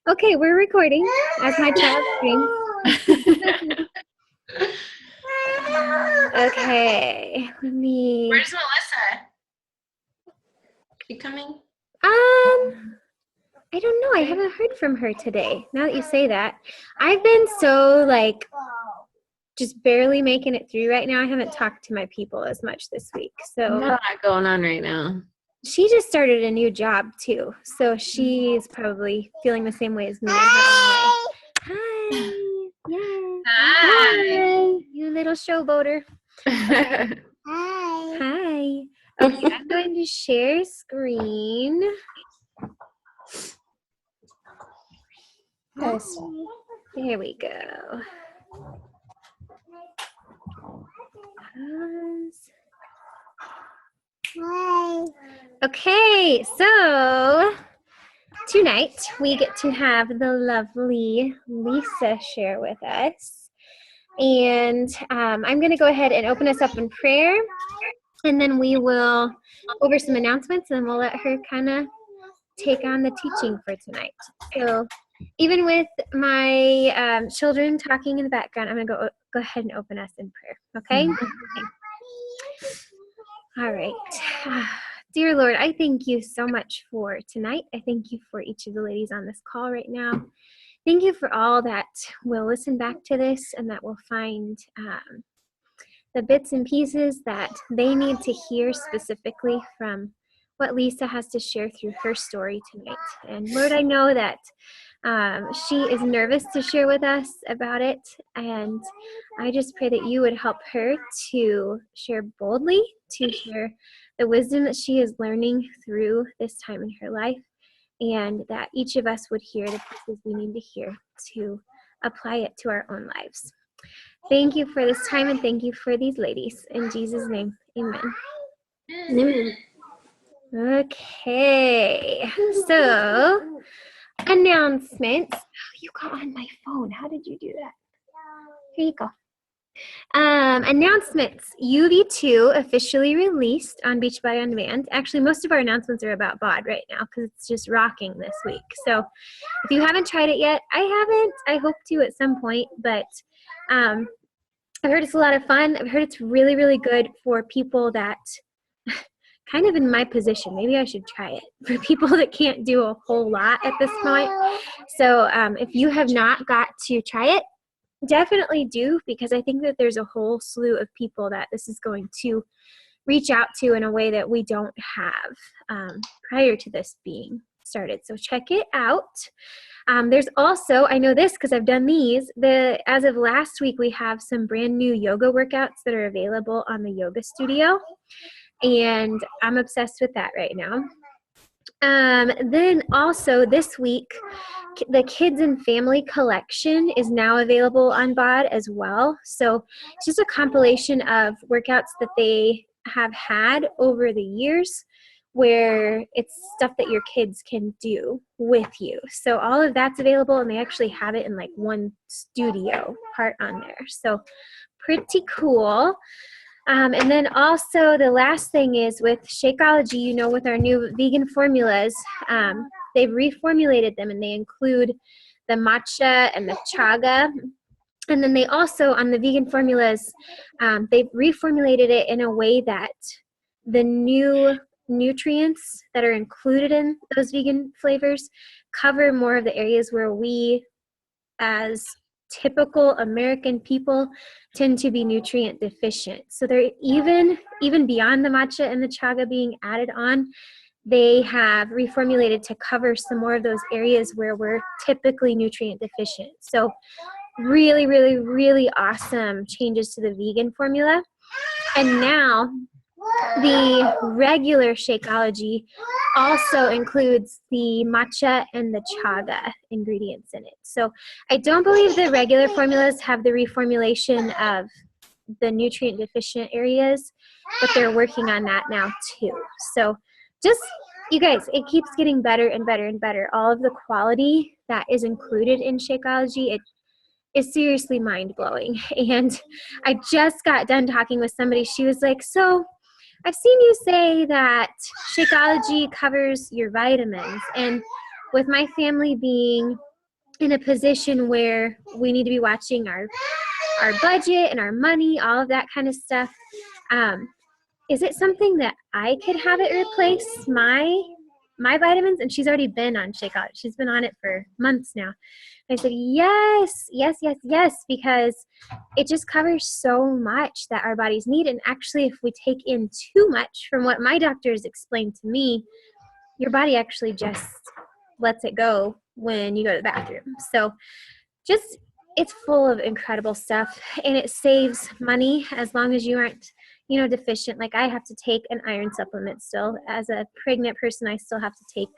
Okay, we're recording as my child screams. Okay, let me. Where's Melissa? You coming? I don't know. I haven't heard from her today. Now that you say that, I've been so just barely making it through right now. I haven't talked to my people as much this week. So There's a lot going on right now. she just started a new job too. So she's probably feeling the same way as me. Hi. Yeah. Hi. You little showboater. Hi. Hi. Okay, I'm going to share screen. Yes. There we go. Okay, so tonight we get to have the lovely Lisa share with us. And I'm going to go ahead and open us up in prayer. And then we will go over some announcements and we'll let her kind of take on the teaching for tonight. So even with my children talking in the background, I'm going to go ahead and open us in prayer. Okay? All right. Dear Lord, I thank you so much for tonight. I thank you for each of the ladies on this call right now. Thank you for all that will listen back to this and that will find the bits and pieces that they need to hear specifically from what Lisa has to share through her story tonight. And Lord, I know that she is nervous to share with us about it. And I just pray that you would help her to share boldly, to share the wisdom that she is learning through this time in her life, and that each of us would hear the pieces we need to hear to apply it to our own lives. Thank you for this time and thank you for these ladies. In Jesus' name, amen. Amen. Okay, so announcements. Oh, you got on my phone. How did you do that? Here you go. Announcements. UV2 officially released on Beachbody On Demand. Actually, most of our announcements are about BOD right now because it's just rocking this week. So if you haven't tried it yet, I haven't. I hope to at some point, but I've heard it's a lot of fun. I've heard it's really, really good for people that kind of in my position. Maybe I should try it for people that can't do a whole lot at this point. So if you have not got to try it, definitely do, because I think that there's a whole slew of people that this is going to reach out to in a way that we don't have prior to this being started. So check it out. There's also, I know this because I've done these, as of last week, we have some brand new yoga workouts that are available on the Yoga Studio. And I'm obsessed with that right now. Then also this week, the Kids and Family Collection is now available on BOD as well. So it's just a compilation of workouts that they have had over the years where it's stuff that your kids can do with you. So all of that's available, and they actually have it in like one studio part on there. So pretty cool. And then also the last thing is with Shakeology, with our new vegan formulas, they've reformulated them and they include the matcha and the chaga. And then they also, on the vegan formulas, they've reformulated it in a way that the new nutrients that are included in those vegan flavors cover more of the areas where we, as typical American people, tend to be nutrient deficient. So they're even beyond the matcha and the chaga being added on, they have reformulated to cover some more of those areas where we're typically nutrient deficient. So really, really, really awesome changes to the vegan formula. And now the regular Shakeology also includes the matcha and the chaga ingredients in it. So I don't believe the regular formulas have the reformulation of the nutrient deficient areas, but they're working on that now too. So just, you guys, it keeps getting better and better and better. All of the quality that is included in Shakeology, it is seriously mind-blowing. And I just got done talking with somebody. She was like, so I've seen you say that Shakeology covers your vitamins, and with my family being in a position where we need to be watching our budget and our money, all of that kind of stuff. Is it something that I could have it replace my vitamins? And she's already been on Shakeout. She's been on it for months now. I said, yes, yes, yes, yes, because it just covers so much that our bodies need. And actually, if we take in too much from what my doctors explained to me, your body actually just lets it go when you go to the bathroom. So just, it's full of incredible stuff, and it saves money as long as you aren't, deficient. Like I have to take an iron supplement still. As a pregnant person, I still have to take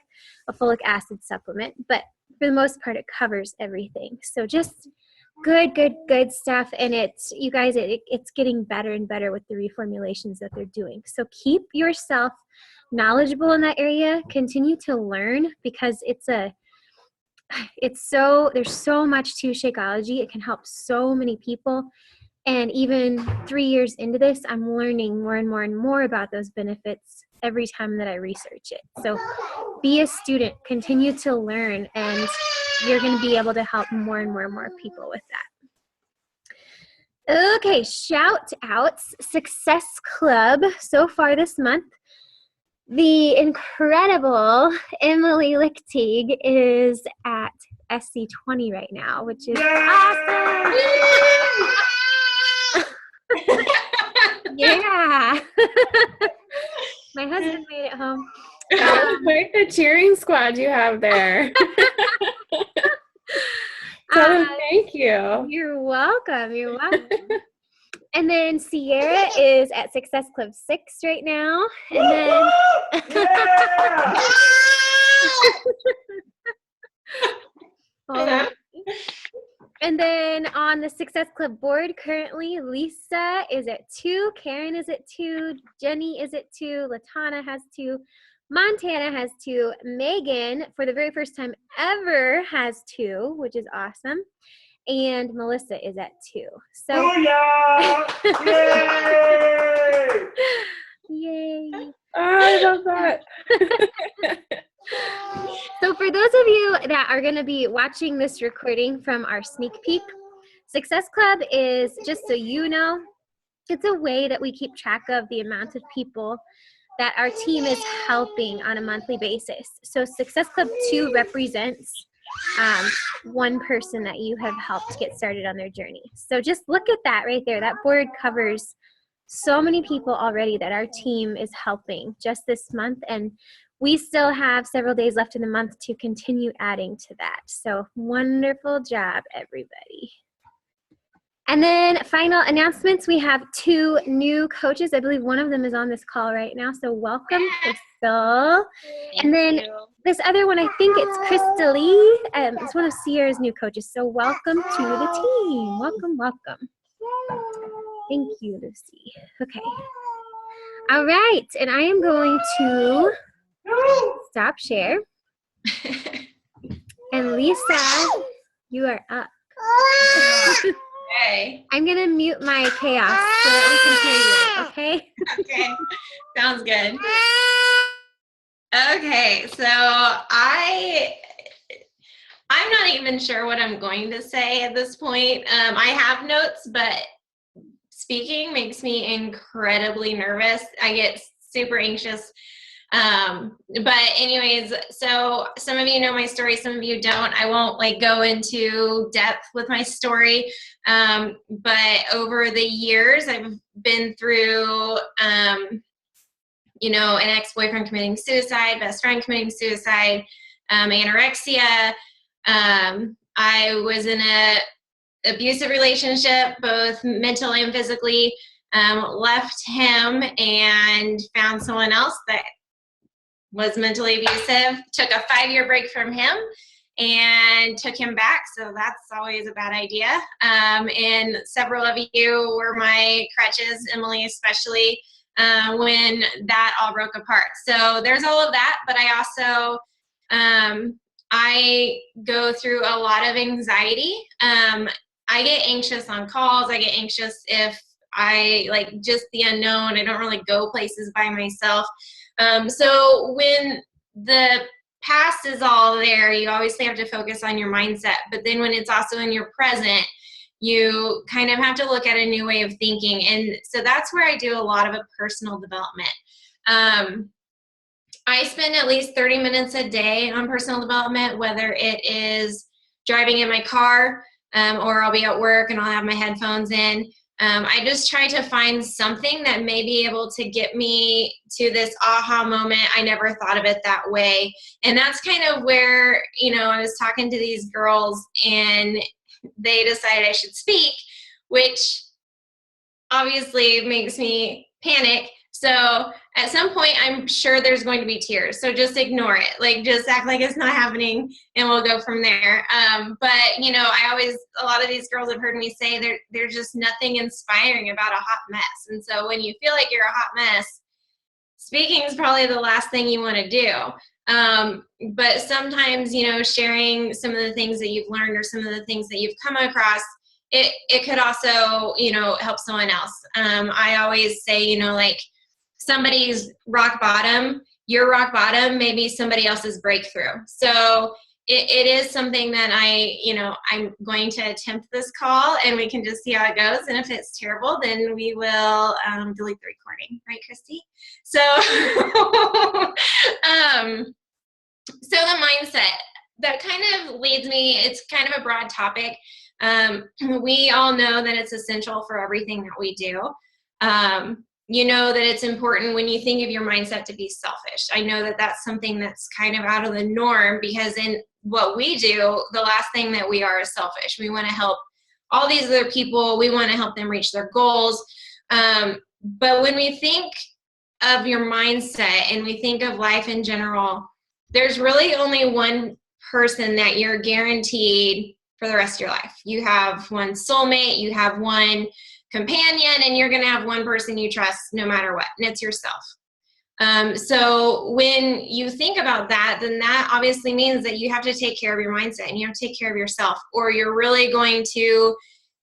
a folic acid supplement, but for the most part, it covers everything. So just good stuff. And it's, you guys, it's getting better and better with the reformulations that they're doing. So keep yourself knowledgeable in that area. Continue to learn, because there's so much to Shakeology. It can help so many people. And even 3 years into this, I'm learning more and more and more about those benefits every time that I research it. So be a student, continue to learn, and you're going to be able to help more and more and more people with that. Okay, shout outs. Success Club so far this month. The incredible Emily Lichtig is at SC20 right now, which is awesome. Yeah. My husband made it home. Quite the cheering squad you have there. Tell them thank you. You're welcome. You're welcome. And then Sierra is at Success Club 6 right now. And then and then on the Success Club board currently, Lisa is at 2, Karen is at 2, Jenny is at 2, Latana has 2, Montana has 2, Megan, for the very first time ever, has 2, which is awesome. And Melissa is at 2. So, Yay! Yay! Oh, I love that. So for those of you that are going to be watching this recording from our sneak peek, Success Club is, just so you know, it's a way that we keep track of the amount of people that our team is helping on a monthly basis. So Success Club 2 represents one person that you have helped get started on their journey. So just look at that right there. That board covers so many people already that our team is helping just this month, and we still have several days left in the month to continue adding to that. So wonderful job, everybody. And then final announcements, we have 2 new coaches. I believe one of them is on this call right now, so welcome, Crystal. And then this other one, I think it's Crystal Lee. It's one of Sierra's new coaches, so welcome to the team. Welcome, welcome. Thank you, Lucy. Okay. All right, and I am going to stop share. And Lisa, you are up. Okay. I'm going to mute my chaos so that we can hear you, okay? Okay. Sounds good. Okay, so I'm not even sure what I'm going to say at this point. I have notes, but speaking makes me incredibly nervous. I get super anxious. But anyways, so some of you know my story, some of you don't. I won't go into depth with my story. But over the years, I've been through, an ex-boyfriend committing suicide, best friend committing suicide, anorexia. I was in a abusive relationship, both mentally and physically, left him and found someone else that was mentally abusive, took a 5-year break from him and took him back. So that's always a bad idea. And several of you were my crutches, Emily especially, when that all broke apart. So there's all of that, but I also, I go through a lot of anxiety. I get anxious on calls. I get anxious if I just the unknown. I don't really go places by myself. So when the past is all there. You obviously have to focus on your mindset, but then when it's also in your present, you kind of have to look at a new way of thinking. And so that's where I do a lot of a personal development. I spend at least 30 minutes a day on personal development, whether it is driving in my car, or I'll be at work and I'll have my headphones in. I just try to find something that may be able to get me to this aha moment. I never thought of it that way. And that's kind of where, I was talking to these girls and they decided I should speak, which obviously makes me panic. So at some point, I'm sure there's going to be tears. So just ignore it. Like, just act like it's not happening and we'll go from there. But, a lot of these girls have heard me say there's just nothing inspiring about a hot mess. And so when you feel like you're a hot mess, speaking is probably the last thing you want to do. But sometimes, sharing some of the things that you've learned or some of the things that you've come across, it could also, help someone else. I always say, like, somebody's rock bottom, your rock bottom, maybe somebody else's breakthrough. So it is something that I'm going to attempt this call and we can just see how it goes. And if it's terrible, then we will delete the recording. Right, Christy? So, so the mindset, that kind of leads me, it's kind of a broad topic. We all know that it's essential for everything that we do. You know that it's important when you think of your mindset to be selfish. I know that that's something that's kind of out of the norm because in what we do, the last thing that we are is selfish. We want to help all these other people. We want to help them reach their goals. But when we think of your mindset and we think of life in general, there's really only one person that you're guaranteed for the rest of your life. You have one soulmate, you have one companion, and you're going to have one person you trust no matter what, and it's yourself. So when you think about that, then that obviously means that you have to take care of your mindset and you have to take care of yourself, or you're really going to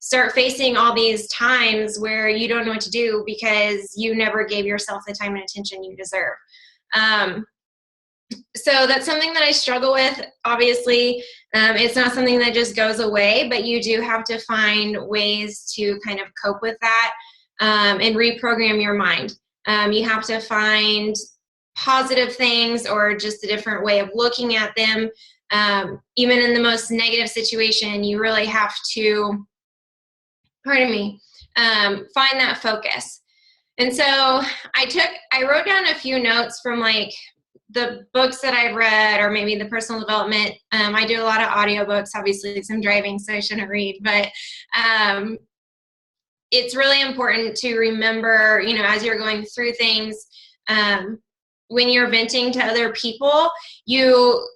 start facing all these times where you don't know what to do because you never gave yourself the time and attention you deserve. So that's something that I struggle with. Obviously, it's not something that just goes away, but you do have to find ways to kind of cope with that and reprogram your mind. You have to find positive things or just a different way of looking at them. Even in the most negative situation, you really have to, find that focus. And so I wrote down a few notes from like the books that I've read, or maybe the personal development. I do a lot of audiobooks, obviously, because I'm driving, so I shouldn't read. But it's really important to remember, as you're going through things, when you're venting to other people, you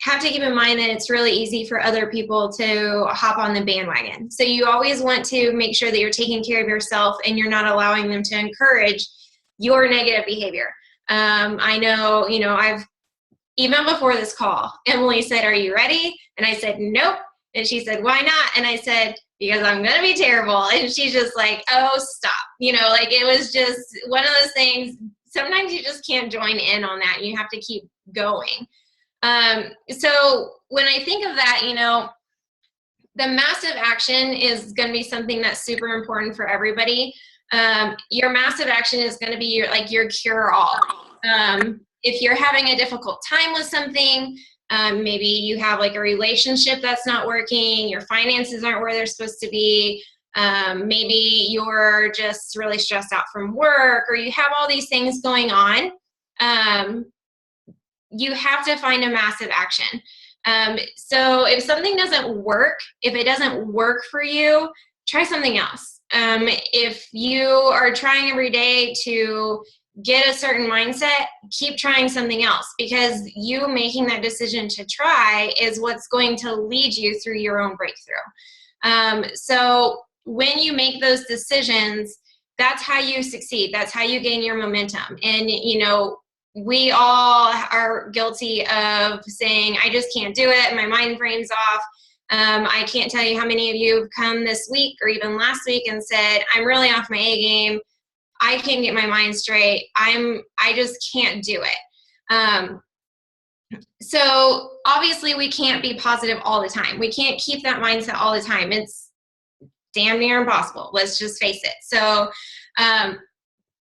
have to keep in mind that it's really easy for other people to hop on the bandwagon. So you always want to make sure that you're taking care of yourself and you're not allowing them to encourage your negative behavior. I know, even before this call, Emily said, "Are you ready?" And I said, "Nope." And she said, "Why not?" And I said, "Because I'm going to be terrible." And she's just like, "Oh, stop." It was just one of those things. Sometimes you just can't join in on that. You have to keep going. So when I think of that, the massive action is going to be something that's super important for everybody. Your massive action is going to be your cure-all. If you're having a difficult time with something, maybe you have like a relationship that's not working, your finances aren't where they're supposed to be, maybe you're just really stressed out from work, or you have all these things going on, you have to find a massive action. So if something doesn't work, if it doesn't work for you, try something else. If you are trying every day to get a certain mindset, keep trying something else, because you making that decision to try is what's going to lead you through your own breakthrough. So when you make those decisions, that's how you succeed. That's how you gain your momentum. And, we all are guilty of saying, "I just can't do it. My mind frame's off." I can't tell you how many of you have come this week or even last week and said, "I'm really off my A game. I can't get my mind straight. I just can't do it." So obviously we can't be positive all the time. We can't keep that mindset all the time. It's damn near impossible. Let's just face it. So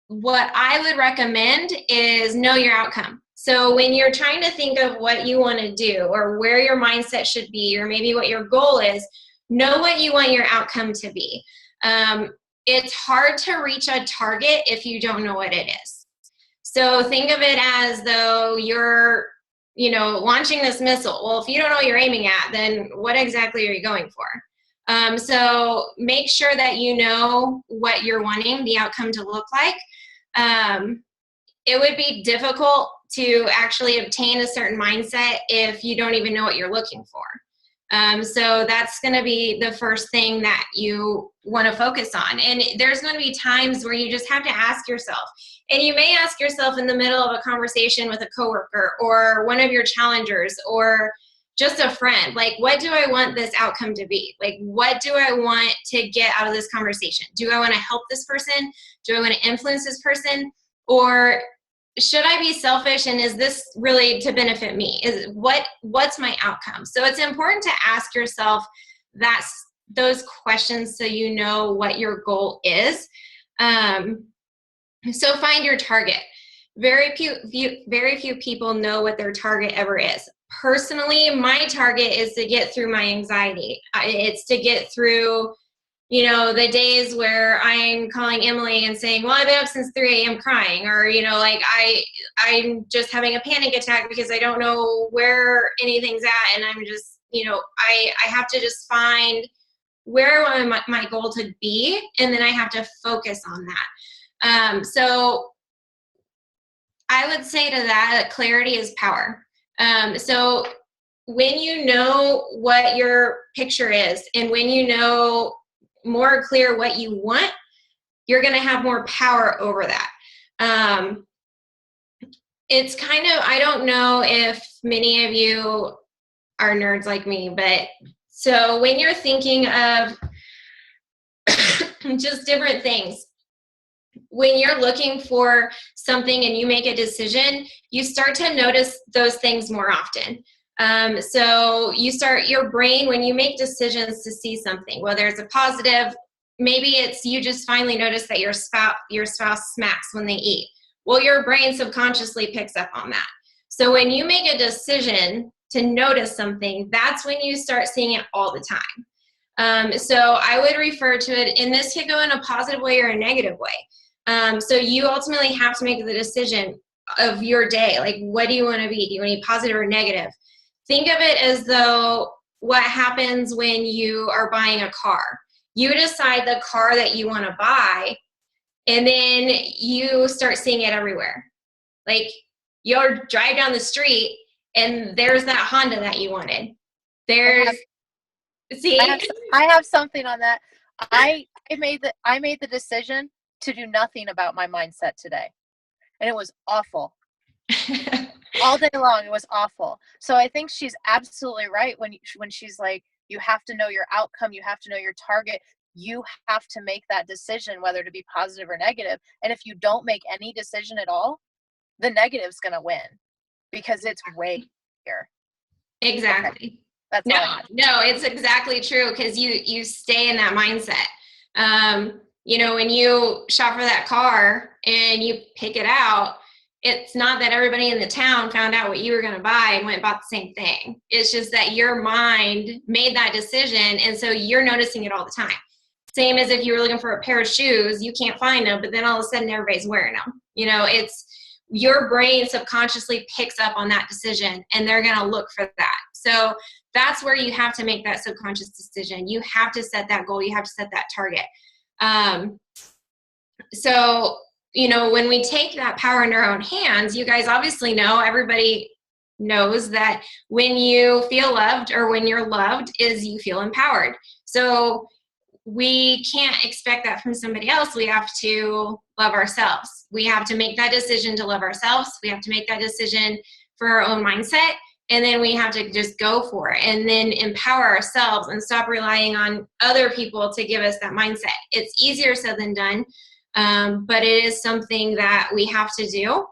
what I would recommend is know your outcome. So when you're trying to think of what you want to do or where your mindset should be, or maybe what your goal is, know what you want your outcome to be. It's hard to reach a target if you don't know what it is. So think of it as though you're, launching this missile. Well, if you don't know what you're aiming at, then what exactly are you going for? So make sure that you know what you're wanting the outcome to look like. It would be difficult to actually obtain a certain mindset if you don't even know what you're looking for. So that's going to be the first thing that you want to focus on. And there's going to be times where you just have to ask yourself, and you may ask yourself in the middle of a conversation with a coworker or one of your challengers or just a friend, like, what do I want this outcome to be? Like, what do I want to get out of this conversation? Do I want to help this person? Do I want to influence this person? Or should I be selfish, and is this really to benefit me? What's my outcome? So it's important to ask yourself those questions so you know what your goal is. So find your target. Very few people know what their target ever is. Personally, my target is to get through my anxiety. It's to get through the days where I'm calling Emily and saying, well, I've been up since 3 a.m. crying, or, I'm just having a panic attack because I don't know where anything's at. And I'm just, I have to just find where I want my goal to be. And then I have to focus on that. So I would say to that clarity is power. So when you know what your picture is, and when you know more clear what you want, you're going to have more power over that. It's kind of, I don't know if many of you are nerds like me, but so when you're thinking of just different things, when you're looking for something and you make a decision, you start to notice those things more often. So your brain, when you make decisions to see something, whether it's a positive, maybe it's you just finally notice that your spouse smacks when they eat. Well, your brain subconsciously picks up on that. So when you make a decision to notice something, that's when you start seeing it all the time. So I would refer to it, and this could go in a positive way or a negative way. So you ultimately have to make the decision of your day. Like, what do you want to be? Do you want to be positive or negative? Think of it as though what happens when you are buying a car. You decide the car that you want to buy, and then you start seeing it everywhere. Like, you'll drive down the street, and there's that Honda that you wanted. I have something on that. I made the decision to do nothing about my mindset today, and it was awful. All day long, it was awful. So I think she's absolutely right when she's like, you have to know your outcome, you have to know your target, you have to make that decision whether to be positive or negative. And if you don't make any decision at all, the negative's going to win because it's way here. Exactly. Okay. No, it's exactly true, because you stay in that mindset. When you shop for that car and you pick it out, it's not that everybody in the town found out what you were going to buy and went and bought the same thing. It's just that your mind made that decision, and so you're noticing it all the time. Same as if you were looking for a pair of shoes, you can't find them, but then all of a sudden everybody's wearing them. It's your brain subconsciously picks up on that decision, and they're going to look for that. So that's where you have to make that subconscious decision. You have to set that goal. You have to set that target. So when we take that power in our own hands, you guys obviously know, everybody knows that when you feel loved, or when you're loved, is you feel empowered. So we can't expect that from somebody else. We have to love ourselves. We have to make that decision to love ourselves. We have to make that decision for our own mindset. And then we have to just go for it, and then empower ourselves and stop relying on other people to give us that mindset. It's easier said than done, but it is something that we have to do.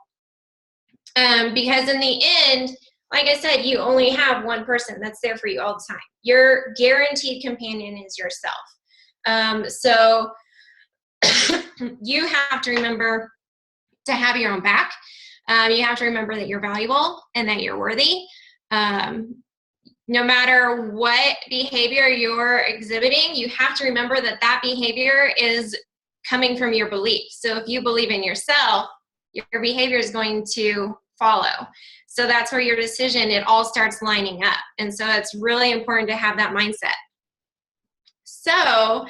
Because in the end, like I said, you only have one person that's there for you all the time. Your guaranteed companion is yourself. So you have to remember to have your own back. You have to remember that you're valuable and that you're worthy. No matter what behavior you're exhibiting, you have to remember that that behavior is coming from your belief. So if you believe in yourself, your behavior is going to follow. So that's where your decision, it all starts lining up. And so it's really important to have that mindset. So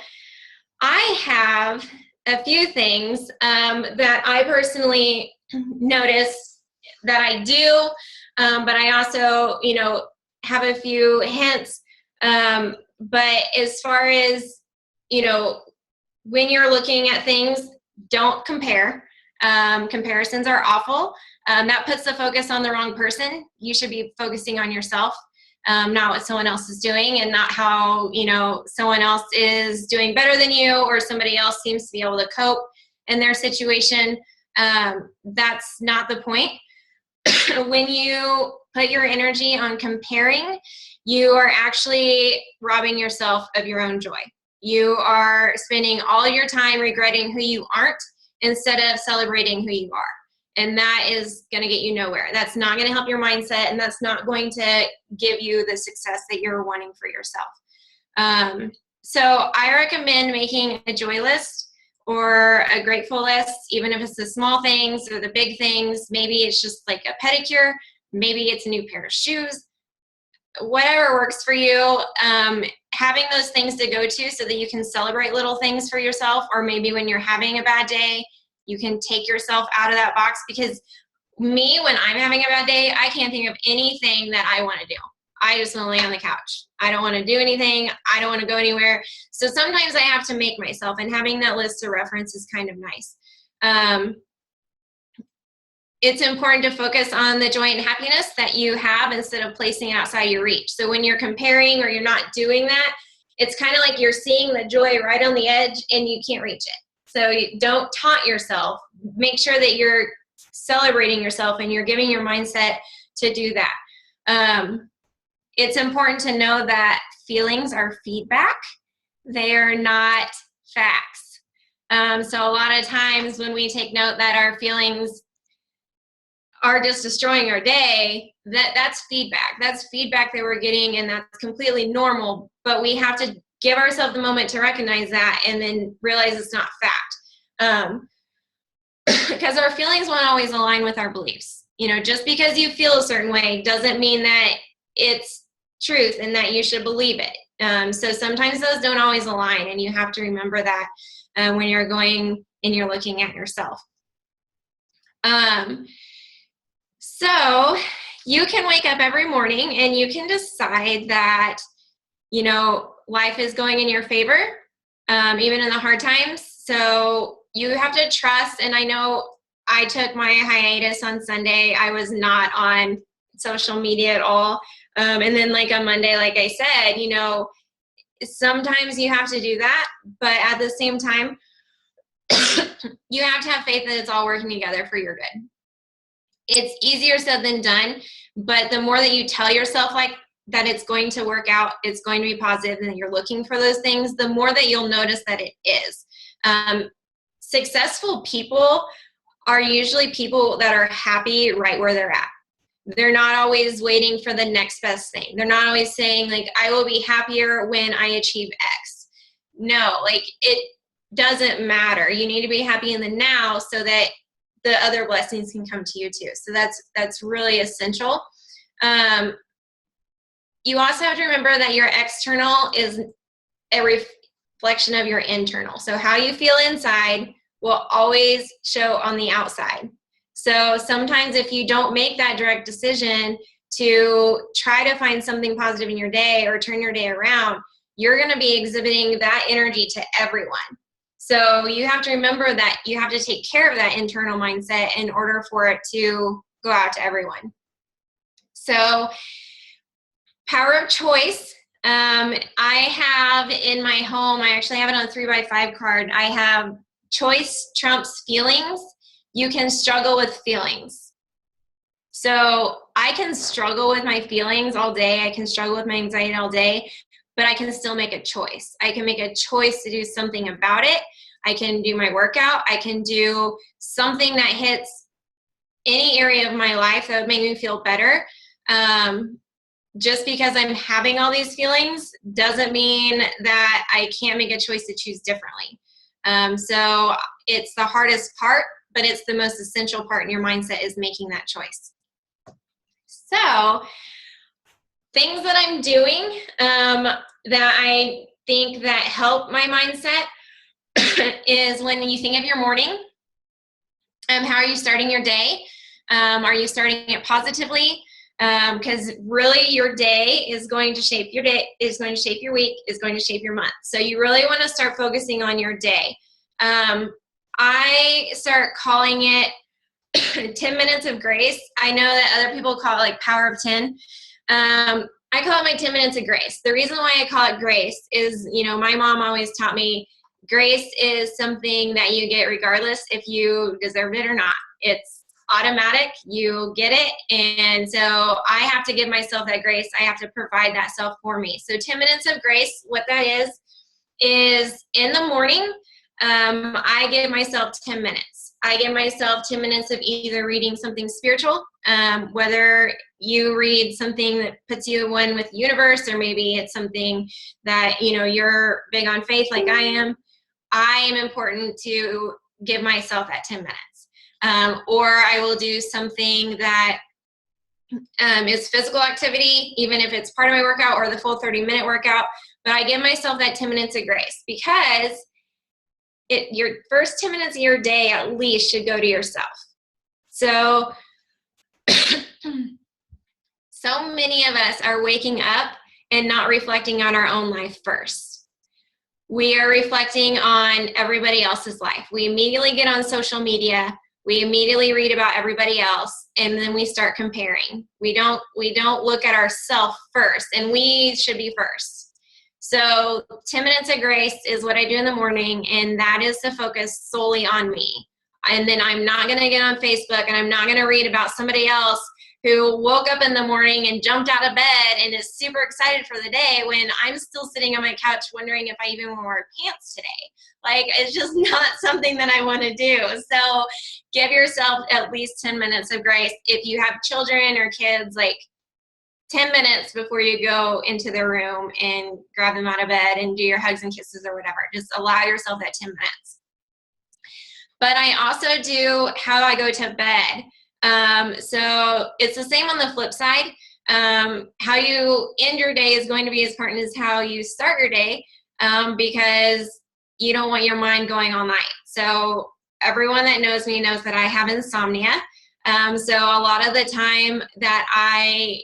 I have a few things that I personally notice that I do, but I also, have a few hints. But as far as, when you're looking at things, don't compare. Comparisons are awful. That puts the focus on the wrong person. You should be focusing on yourself, not what someone else is doing, and not how, someone else is doing better than you, or somebody else seems to be able to cope in their situation. That's not the point. When you put your energy on comparing, you are actually robbing yourself of your own joy. You are spending all your time regretting who you aren't instead of celebrating who you are. And that is going to get you nowhere. That's not going to help your mindset, and that's not going to give you the success that you're wanting for yourself. So I recommend making a joy list or a grateful list, even if it's the small things or the big things. Maybe it's just like a pedicure. Maybe it's a new pair of shoes. Whatever works for you. Having those things to go to so that you can celebrate little things for yourself, or maybe when you're having a bad day, you can take yourself out of that box. Because me, when I'm having a bad day, I can't think of anything that I want to do. I just want to lay on the couch. I don't want to do anything. I don't want to go anywhere. So sometimes I have to make myself, and having that list to reference is kind of nice. It's important to focus on the joy and happiness that you have instead of placing it outside your reach. So when you're comparing or you're not doing that, it's kind of like you're seeing the joy right on the edge and you can't reach it. So you don't taunt yourself. Make sure that you're celebrating yourself and you're giving your mindset to do that. It's important to know that feelings are feedback. They are not facts. So a lot of times when we take note that our feelings are just destroying our day, that's feedback. That's feedback that we're getting, and that's completely normal. But we have to give ourselves the moment to recognize that and then realize it's not fact. Because our feelings won't always align with our beliefs. Just because you feel a certain way doesn't mean that it's truth and that you should believe it. So sometimes those don't always align, and you have to remember that when you're going and you're looking at yourself. So you can wake up every morning and you can decide that, life is going in your favor, even in the hard times. So you have to trust. And I know I took my hiatus on Sunday. I was not on social media at all. And then on Monday, like I said, sometimes you have to do that. But at the same time, you have to have faith that it's all working together for your good. It's easier said than done, but the more that you tell yourself that it's going to work out, it's going to be positive, and that you're looking for those things, the more that you'll notice that it is. Successful people are usually people that are happy right where they're at. They're not always waiting for the next best thing. They're not always saying I will be happier when I achieve X. No, it doesn't matter. You need to be happy in the now so that the other blessings can come to you too. So that's really essential. You also have to remember that your external is a reflection of your internal. So how you feel inside will always show on the outside. So sometimes if you don't make that direct decision to try to find something positive in your day or turn your day around, you're going to be exhibiting that energy to everyone. So you have to remember that you have to take care of that internal mindset in order for it to go out to everyone. So power of choice. I have in my home, I actually have it on a 3x5 card. I have choice trumps feelings. You can struggle with feelings. So I can struggle with my feelings all day. I can struggle with my anxiety all day, but I can still make a choice. I can make a choice to do something about it. I can do my workout. I can do something that hits any area of my life that would make me feel better. Just because I'm having all these feelings doesn't mean that I can't make a choice to choose differently. So it's the hardest part, but it's the most essential part in your mindset is making that choice. So things that I'm doing that I think that help my mindset is when you think of your morning, how are you starting your day? Are you starting it positively? Because really your day is going to shape your day, is going to shape your week, is going to shape your month. So you really want to start focusing on your day. I start calling it 10 minutes of grace. I know that other people call it like power of 10. I call it my 10 minutes of grace. The reason why I call it grace is, my mom always taught me grace is something that you get regardless if you deserved it or not. It's automatic, you get it. And so I have to give myself that grace. I have to provide that self for me. So 10 minutes of grace, what that is in the morning, I give myself 10 minutes. I give myself 10 minutes of either reading something spiritual, whether you read something that puts you one with the universe, or maybe it's something that, you're big on faith like I am. I am important to give myself that 10 minutes. Or I will do something that is physical activity, even if it's part of my workout or the full 30-minute workout. But I give myself that 10 minutes of grace because your first 10 minutes of your day at least should go to yourself. So, so many of us are waking up and not reflecting on our own life first. We are reflecting on everybody else's life. We immediately get on social media. We immediately read about everybody else, and then we start comparing. We don't look at ourselves first, and we should be first. So 10 minutes of grace is what I do in the morning, and that is to focus solely on me. And then I'm not going to get on Facebook, and I'm not going to read about somebody else who woke up in the morning and jumped out of bed and is super excited for the day when I'm still sitting on my couch wondering if I even want to wear pants today. Like, it's just not something that I want to do. So give yourself at least 10 minutes of grace. If you have children or kids, like 10 minutes before you go into their room and grab them out of bed and do your hugs and kisses or whatever. Just allow yourself that 10 minutes. But I also do how I go to bed. So it's the same on the flip side. How you end your day is going to be as important as how you start your day, because you don't want your mind going all night. So everyone that knows me knows that I have insomnia. So a lot of the time that I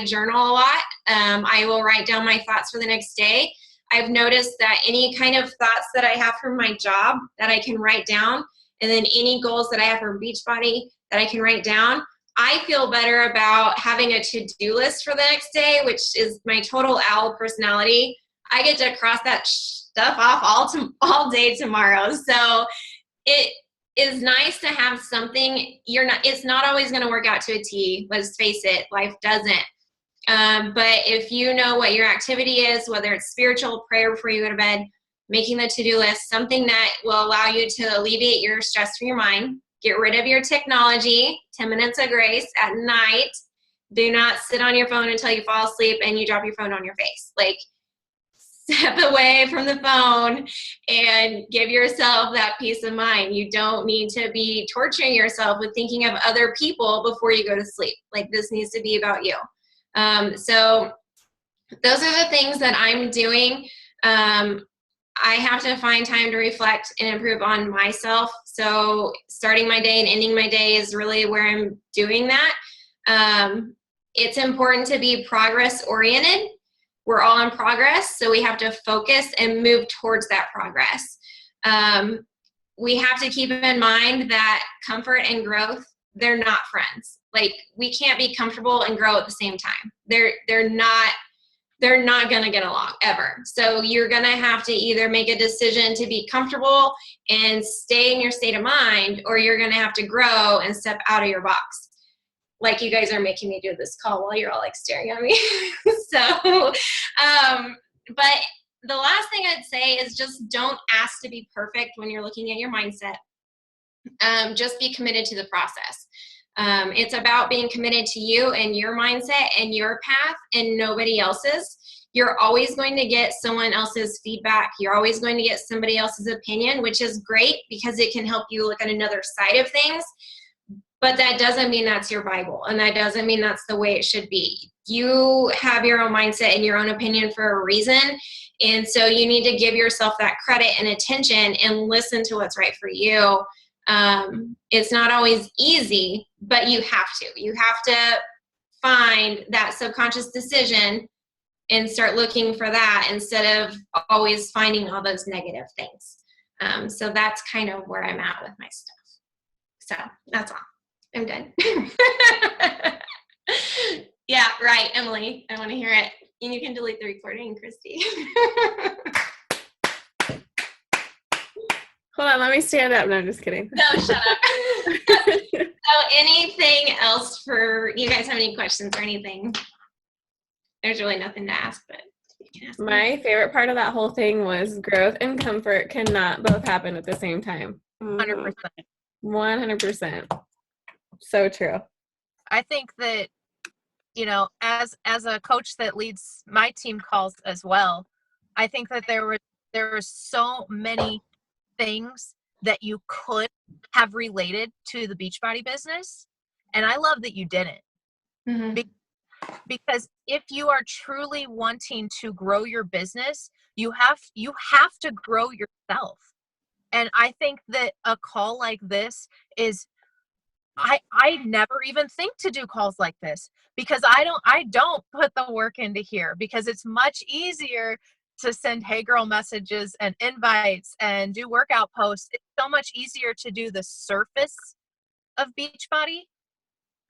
journal a lot. I will write down my thoughts for the next day. I've noticed that any kind of thoughts that I have from my job that I can write down, and then any goals that I have for Beachbody that I can write down, I feel better about having a to-do list for the next day, which is my total owl personality. I get to cross that stuff off all day tomorrow. So it is nice to have something. It's not always going to work out to a T. Let's face it, life doesn't. But if you know what your activity is, whether it's spiritual, prayer before you go to bed, making the to-do list, something that will allow you to alleviate your stress from your mind, get rid of your technology, 10 minutes of grace at night. Do not sit on your phone until you fall asleep and you drop your phone on your face. Like, step away from the phone and give yourself that peace of mind. You don't need to be torturing yourself with thinking of other people before you go to sleep. Like, this needs to be about you. So those are the things that I'm doing. I have to find time to reflect and improve on myself. So starting my day and ending my day is really where I'm doing that. It's important to be progress oriented. We're all in progress, so we have to focus and move towards that progress. We have to keep in mind that comfort and growth, they're not friends. Like, we can't be comfortable and grow at the same time. They're not going to get along ever. So you're going to have to either make a decision to be comfortable and stay in your state of mind, or you're going to have to grow and step out of your box. like you guys are making me do this call while you're all like staring at me. So, but the last thing I'd say is just don't ask to be perfect when you're looking at your mindset. Just be committed to the process. It's about being committed to you and your mindset and your path and nobody else's. You're always going to get someone else's feedback. You're always going to get somebody else's opinion, which is great because it can help you look at another side of things. But that doesn't mean that's your Bible, and that doesn't mean that's the way it should be. You have your own mindset and your own opinion for a reason, and so you need to give yourself that credit and attention and listen to what's right for you. It's not always easy, but you have to. You have to find that subconscious decision and start looking for that instead of always finding all those negative things. So that's kind of where I'm at with my stuff. So that's all. I'm done. Yeah, right, Emily. I want to hear it. And you can delete the recording, Christy. Hold on, let me stand up. No, I'm just kidding. No, shut up. So anything else for you guys have any questions or anything? There's really nothing to ask, but you can ask me. My favorite part of that whole thing was growth and comfort cannot both happen at the same time. 100%. 100%. So true. I think that, you know, as a coach that leads my team calls as well, I think that there were so many things that you could have related to the Beachbody business, and I love that you didn't. Mm-hmm. Because if you are truly wanting to grow your business, you have to grow yourself. And I think that a call like this is, I never even think to do calls like this because I don't put the work into here, because it's much easier to send hey girl messages and invites and do workout posts. It's so much easier to do the surface of Beachbody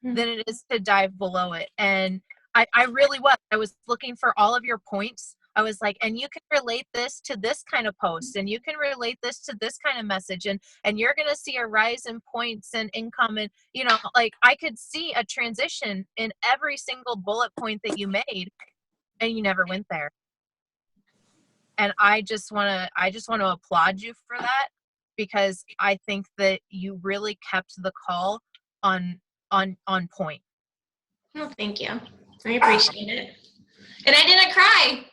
than it is to dive below it. And I really was looking for all of your points. I was like, and you can relate this to this kind of post, and you can relate this to this kind of message, and you're going to see a rise in points and income. And, you know, like I could see a transition in every single bullet point that you made, and you never went there. And I just want to applaud you for that, because I think that you really kept the call on point. Well, thank you. I appreciate it. And I didn't cry.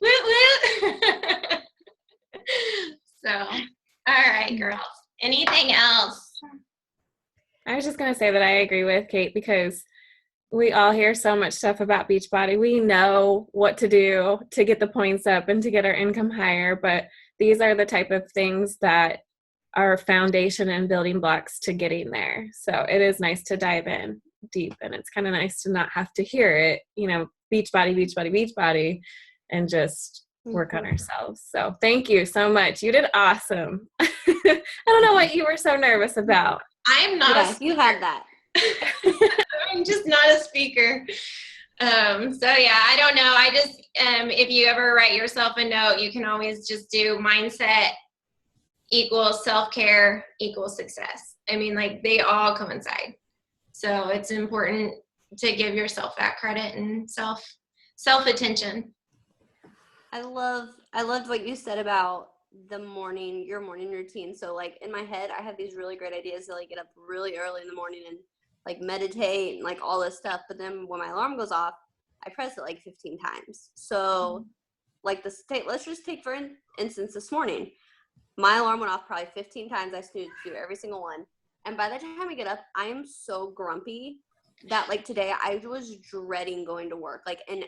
Woo woo. So, all right, girls. Anything else? I was just going to say that I agree with Kate, because we all hear so much stuff about Beachbody. We know what to do to get the points up and to get our income higher, but these are the type of things that are foundation and building blocks to getting there. So it is nice to dive in deep, and it's kind of nice to not have to hear it, you know, Beachbody, and just work on ourselves. So thank you so much. You did awesome. I don't know what you were so nervous about. I'm not a speaker. You had that. I'm just not a speaker. So yeah, I don't know. I just, if you ever write yourself a note, you can always just do mindset equals self-care equals success. I mean, like they all coincide. So it's important to give yourself that credit and self-attention. I loved what you said about your morning routine. So like in my head, I have these really great ideas to like get up really early in the morning and like meditate and like all this stuff. But then when my alarm goes off, I press it like 15 times. So like let's just take for instance this morning. My alarm went off probably 15 times. I snoozed through every single one. And by the time I get up, I am so grumpy that like today I was dreading going to work. Like, and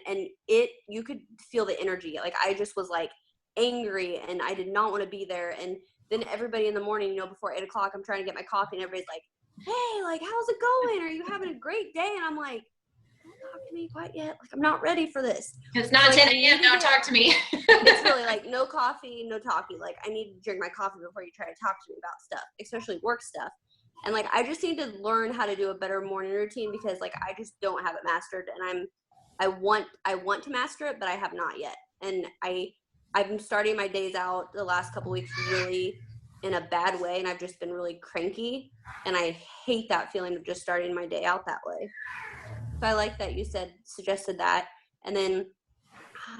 you could feel the energy. Like I just was like angry and I did not want to be there. And then everybody in the morning, you know, before 8 o'clock, I'm trying to get my coffee and everybody's like, hey, like, how's it going? Are you having a great day? And I'm like, don't talk to me quite yet. Like, I'm not ready for this. It's not 10 a.m. Don't talk to me. It's really like no coffee, no talkie. Like I need to drink my coffee before you try to talk to me about stuff, especially work stuff. And like I just need to learn how to do a better morning routine, because like I just don't have it mastered, and I want to master it, but I have not yet. And I'm starting my days out the last couple weeks really in a bad way, and I've just been really cranky, and I hate that feeling of just starting my day out that way. So I like that you suggested that. And then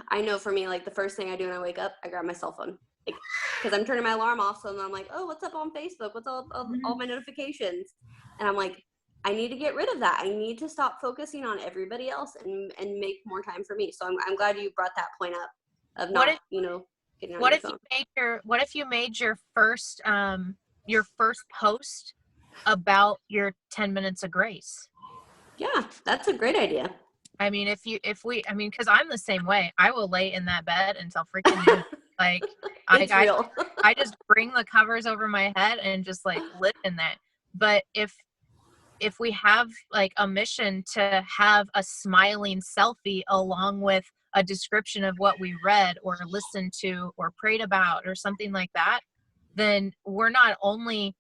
I know for me, like the first thing I do when I wake up, I grab my cell phone, like, because I'm turning my alarm off. So then I'm like, oh, what's up on Facebook? What's all my notifications? And I'm like, I need to get rid of that. I need to stop focusing on everybody else and make more time for me. So I'm glad you brought that point up of not, getting on What your if phone. what if you made your first post about your 10 minutes of grace? Yeah, that's a great idea. I mean, because I'm the same way. I will lay in that bed until freaking noon. Like, It's real. I just bring the covers over my head and just like live in that. But if we have like a mission to have a smiling selfie along with a description of what we read or listened to or prayed about or something like that, then we're not only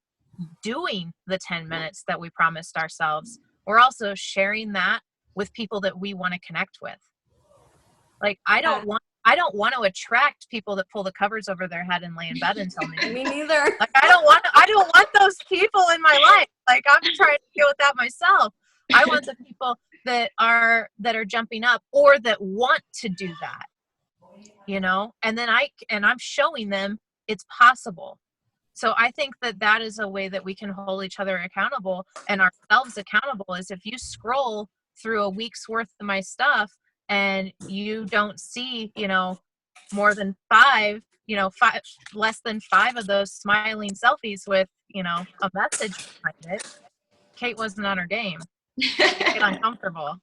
doing the 10 minutes that we promised ourselves, we're also sharing that with people that we want to connect with. Like, I don't want to attract people that pull the covers over their head and lay in bed until noon. Me neither. Like, I don't want those people in my life. Like, I'm trying to deal with that myself. I want the people that are jumping up or that want to do that, and then I'm showing them it's possible. So I think that is a way that we can hold each other accountable and ourselves accountable, is if you scroll through a week's worth of my stuff and you don't see, more than less than 5 of those smiling selfies with, a message behind it, Kate wasn't on her game. Get uncomfortable.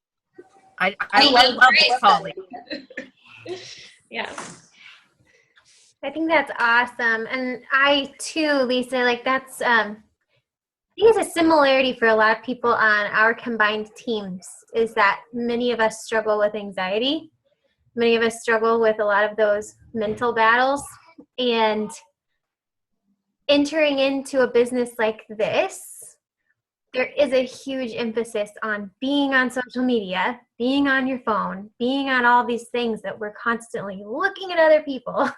I love Polly. Yeah. I think that's awesome. And I too, Lisa, like that's, I think it's a similarity for a lot of people on our combined teams, is that many of us struggle with anxiety. Many of us struggle with a lot of those mental battles, and entering into a business like this, there is a huge emphasis on being on social media, being on your phone, being on all these things that we're constantly looking at other people.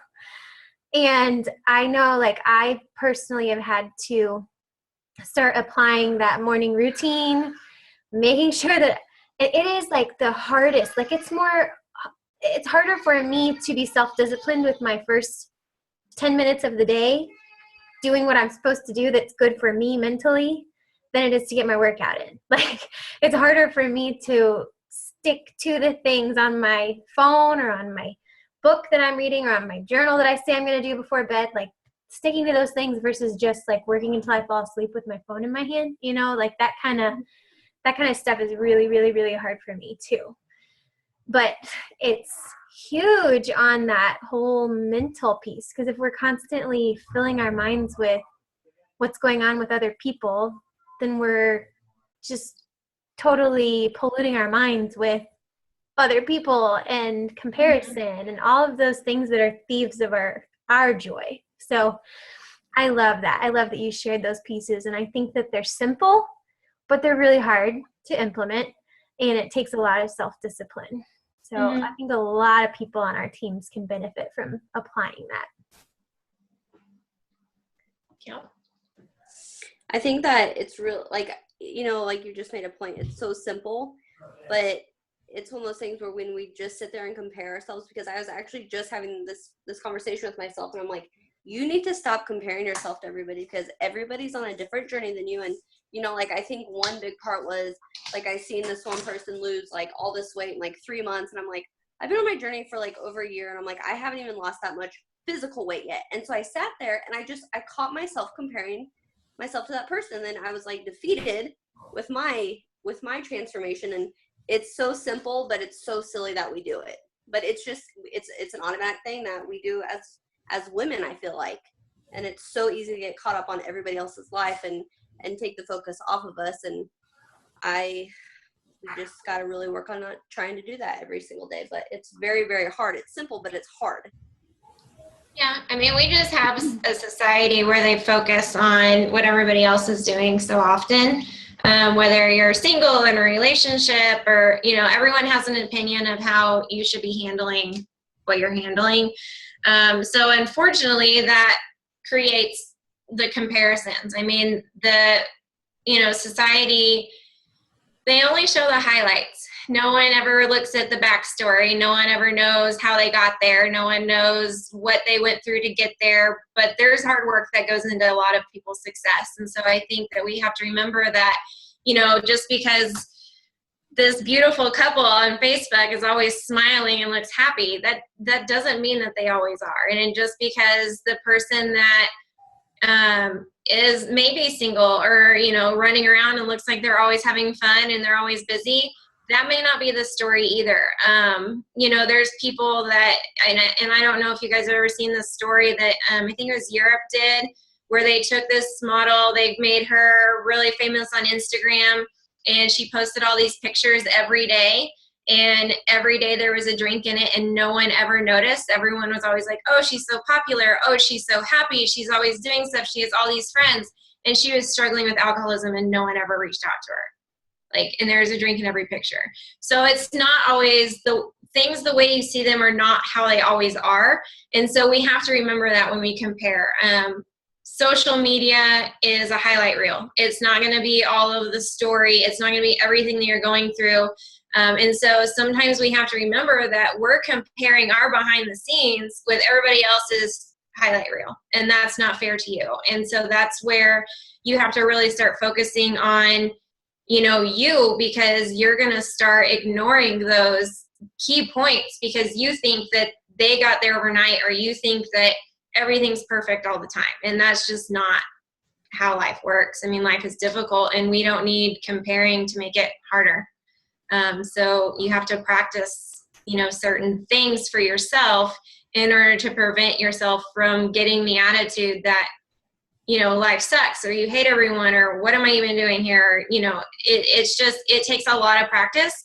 And I know, like, I personally have had to start applying that morning routine, making sure that it is like the hardest, like it's harder for me to be self-disciplined with my first 10 minutes of the day, doing what I'm supposed to do that's good for me mentally, than it is to get my workout in. Like, it's harder for me to stick to the things on my phone or on my book that I'm reading or on my journal that I say I'm going to do before bed, like sticking to those things versus just like working until I fall asleep with my phone in my hand, like that kind of stuff is really, really, really hard for me too. But it's huge on that whole mental piece, because if we're constantly filling our minds with what's going on with other people, then we're just totally polluting our minds with other people and comparison and all of those things that are thieves of our joy. So I love that. I love that you shared those pieces. And I think that they're simple, but they're really hard to implement, and it takes a lot of self-discipline. So I think a lot of people on our teams can benefit from applying that. Yeah. I think that it's real, like you just made a point. It's so simple, but it's one of those things where when we just sit there and compare ourselves, because I was actually just having this conversation with myself, and I'm like, you need to stop comparing yourself to everybody, because everybody's on a different journey than you. And like, I think one big part was like, I seen this one person lose like all this weight in like 3 months, and I'm like, I've been on my journey for like over a year, and I'm like, I haven't even lost that much physical weight yet. And so I sat there and I caught myself comparing myself to that person, and then I was like defeated with my transformation. And it's so simple, but it's so silly that we do it. But it's just it's an automatic thing that we do as women, I feel like. And it's so easy to get caught up on everybody else's life and take the focus off of us. And we just got to really work on not trying to do that every single day. But it's very, very hard. It's simple, but it's hard. Yeah, I mean, we just have a society where they focus on what everybody else is doing so often. Whether you're single in a relationship or, everyone has an opinion of how you should be handling what you're handling. So unfortunately, that creates the comparisons. I mean, society, they only show the highlights. No one ever looks at the backstory. No one ever knows how they got there. No one knows what they went through to get there. But there's hard work that goes into a lot of people's success. And so I think that we have to remember that, just because this beautiful couple on Facebook is always smiling and looks happy, that doesn't mean that they always are. And just because the person that is maybe single or, running around and looks like they're always having fun and they're always busy, that may not be the story either. There's people that, and I don't know if you guys have ever seen this story that I think it was Europe did, where they took this model, they made her really famous on Instagram, and she posted all these pictures every day. And every day there was a drink in it and no one ever noticed. Everyone was always like, oh, she's so popular. Oh, she's so happy. She's always doing stuff. She has all these friends. And she was struggling with alcoholism and no one ever reached out to her. And there's a drink in every picture. So it's not always the things, the way you see them are not how they always are. And so we have to remember that when we compare. Social media is a highlight reel. It's not going to be all of the story. It's not going to be everything that you're going through. And so sometimes we have to remember that we're comparing our behind the scenes with everybody else's highlight reel, and that's not fair to you. And so that's where you have to really start focusing on, you, because you're going to start ignoring those key points because you think that they got there overnight, or you think that everything's perfect all the time. And that's just not how life works. I mean, life is difficult and we don't need comparing to make it harder. So you have to practice, certain things for yourself in order to prevent yourself from getting the attitude that, life sucks, or you hate everyone, or what am I even doing here? It takes a lot of practice.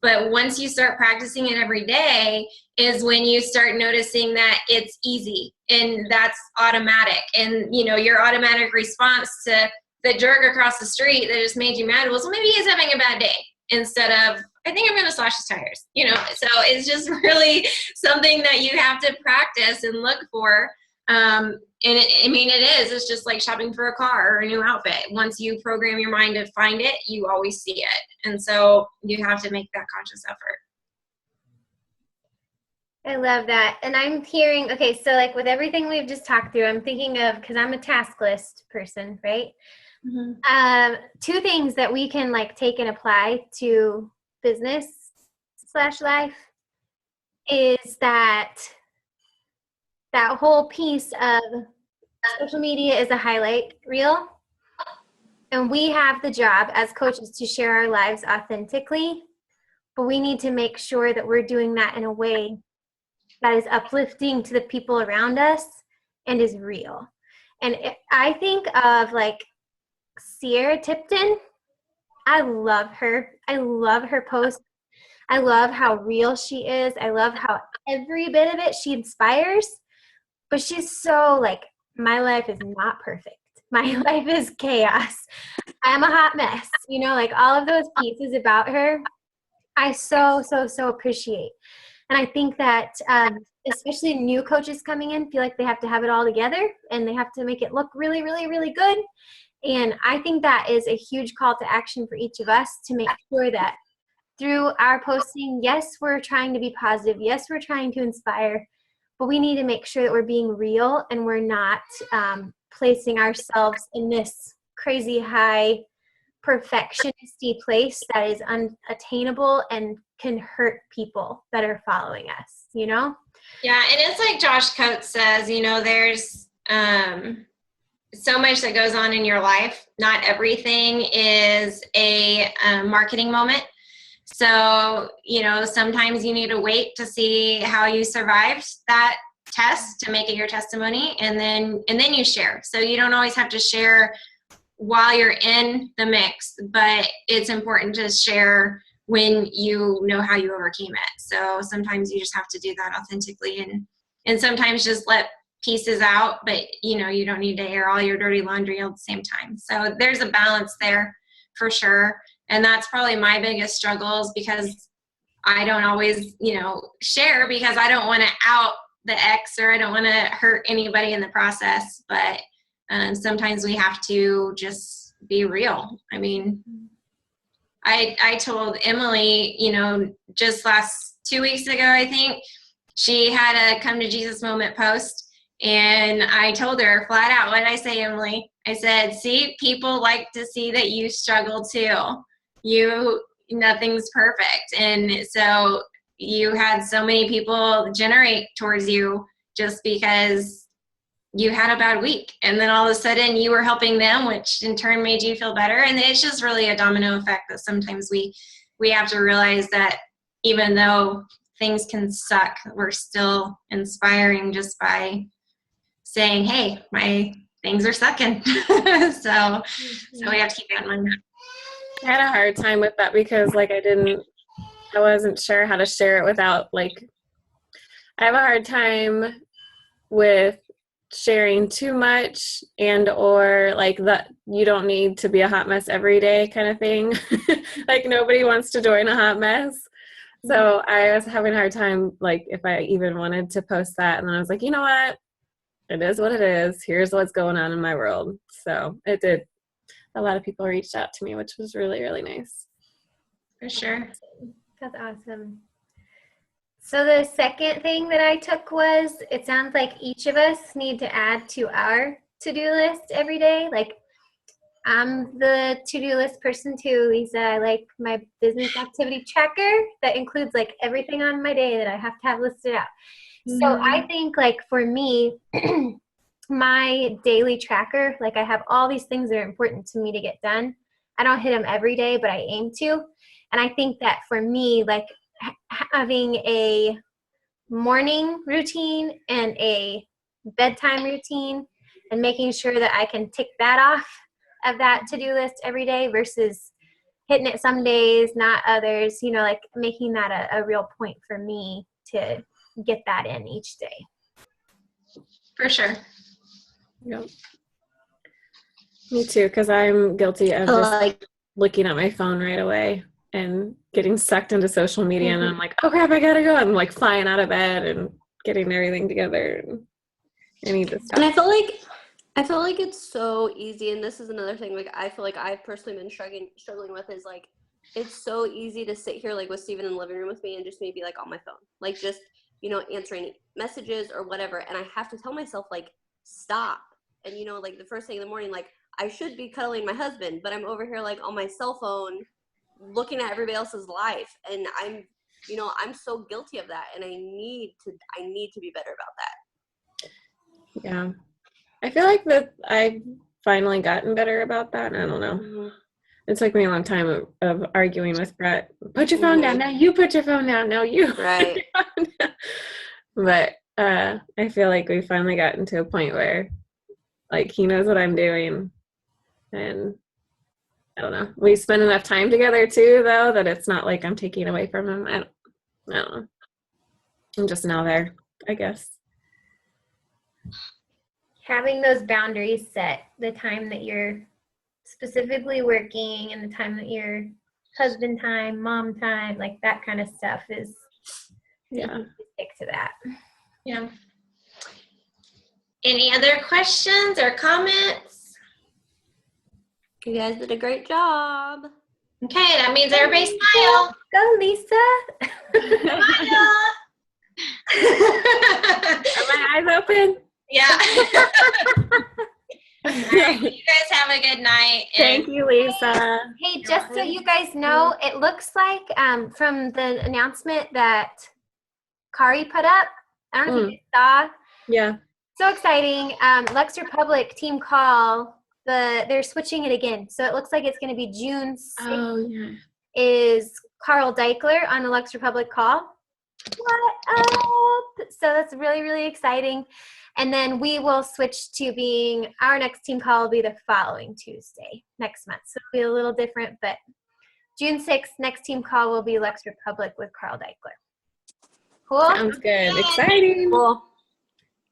But once you start practicing it every day is when you start noticing that it's easy and that's automatic. And, your automatic response to the jerk across the street that just made you mad was, well, maybe he's having a bad day, instead of, I think I'm going to slash his tires, So it's just really something that you have to practice and look for. It's just like shopping for a car or a new outfit. Once you program your mind to find it, you always see it. And so you have to make that conscious effort. I love that. And I'm hearing, okay, so like with everything we've just talked through, I'm thinking of, because I'm a task list person, right? Mm-hmm. Two things that we can take and apply to business/life is that whole piece of social media is a highlight reel. And we have the job as coaches to share our lives authentically, but we need to make sure that we're doing that in a way that is uplifting to the people around us and is real. And I think of Sierra Tipton. I love her. I love her posts. I love how real she is. I love how every bit of it she inspires. But she's so my life is not perfect. My life is chaos. I'm a hot mess. All of those pieces about her, I so appreciate. And I think that especially new coaches coming in feel like they have to have it all together and they have to make it look really, really, really good. And I think that is a huge call to action for each of us to make sure that through our posting, yes, we're trying to be positive. Yes, we're trying to inspire. But we need to make sure that we're being real and we're not placing ourselves in this crazy high perfectionisty place that is unattainable and can hurt people that are following us, Yeah, and it's like Josh Coates says, there's so much that goes on in your life. Not everything is a marketing moment. So, sometimes you need to wait to see how you survived that test to make it your testimony, and then you share. So you don't always have to share while you're in the mix, but it's important to share when you know how you overcame it. So sometimes you just have to do that authentically, and sometimes just let pieces out, but you don't need to air all your dirty laundry at the same time. So there's a balance there for sure. And that's probably my biggest struggles, because I don't always, share, because I don't want to out the ex, or I don't want to hurt anybody in the process. But Sometimes we have to just be real. I mean, I told Emily, just last 2 weeks ago, I think, she had a Come to Jesus moment post. And I told her flat out, what did I say, Emily? I said, see, people like to see that you struggle too. Nothing's perfect. And so you had so many people generate towards you just because you had a bad week. And then all of a sudden you were helping them, which in turn made you feel better. And it's just really a domino effect that sometimes we have to realize that even though things can suck, we're still inspiring just by saying, hey, my things are sucking. so we have to keep that in mind. I had a hard time with that because I wasn't sure how to share it without I have a hard time with sharing too much or that you don't need to be a hot mess every day kind of thing. Nobody wants to join a hot mess. So I was having a hard time if I even wanted to post that, and then I was like, you know what? It is what it is. Here's what's going on in my world. So it did. A lot of people reached out to me, which was really, really nice. For sure. That's awesome. So the second thing that I took was, it sounds like each of us need to add to our to-do list every day. I'm the to-do list person too, Lisa. I like my business activity tracker that includes everything on my day that I have to have listed out. So I think for me, my daily tracker, I have all these things that are important to me to get done. I don't hit them every day, but I aim to. And I think that for me, having a morning routine and a bedtime routine and making sure that I can tick that off of that to-do list every day versus hitting it some days, not others, making that a real point for me to get that in each day. For sure. Yep. Me too, because I'm guilty of just looking at my phone right away and getting sucked into social media, and I'm like, oh crap, I gotta go. I'm flying out of bed and getting everything together. And I need this stuff. And I feel like it's so easy, and this is another thing I feel like I've personally been struggling with is it's so easy to sit here with Steven in the living room with me and just maybe on my phone, just answering messages or whatever, and I have to tell myself stop. And the first thing in the morning, I should be cuddling my husband, but I'm over here on my cell phone looking at everybody else's life, and I'm so guilty of that, and I need to be better about that. Yeah, I feel like that I've finally gotten better about that. I don't know. Mm-hmm. It took me a long time of arguing with Brett. Put your phone down. Now you put your phone down. No, you. Right. But I feel like we've finally gotten to a point where he knows what I'm doing, and I don't know. We spend enough time together too, though, that it's not I'm taking away from him. I don't know. I'm just now there, I guess. Having those boundaries set, the time that you're specifically working and the time that you're husband time, mom time, that kind of stuff is, stick to that. Yeah. Any other questions or comments? You guys did a great job. Okay, that means everybody smile. Go, Lisa. Smile. Are my eyes open? Yeah. All right, you guys have a good night. Thank you, Lisa. Hey, just so you guys know, it looks like from the announcement that Kari put up, I don't know if you saw. Yeah. So exciting. Lex Republic team call, they're switching it again. So it looks like it's going to be June 6th. Oh, yeah. Is Carl Deichler on the Lex Republic call. What up? So that's really, really exciting. And then we will switch to being, our next team call will be the following Tuesday, next month. So it'll be a little different, but June 6th, next team call will be Lex Republic with Carl Deichler. Cool? Sounds good. Exciting. Cool.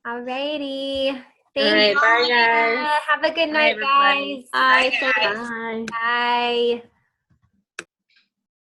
Alrighty. All right, Thank you. bye, guys. Have a good night, Bye, everybody. guys. Bye. Bye. Bye.